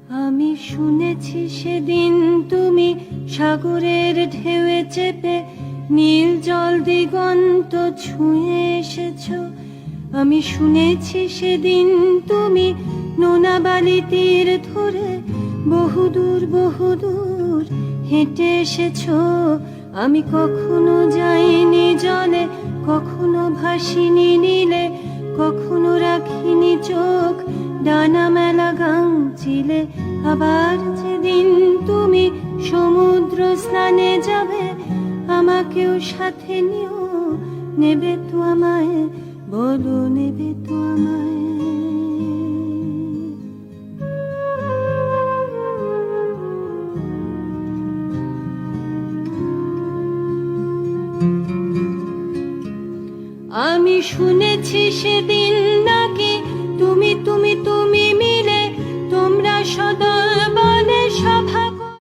আমি শুনেছি সেদিন তুমি সাগরের ঢেউয়ে চেপে নীল জল দিগন্ত ছুঁয়ে এসেছো। আমি শুনেছি সেদিন তুমি নোনা বালি তীর ধরে বহুদূর বহুদূর হেঁটে এসেছো। আমি কখনো যাইনি জলে, কখনো ভাসিনি নীলে, কখনো রাখিনি চোখ ডানা মেলা গাংচিলে। আবার যেদিন তুমি সমুদ্র স্নানে যাবে, আমাকেও সাথে নিও, নেবে তো আমায়, বলো নেবে তো আমায়। আমি শুনেছি সেদিন নাকি তুমি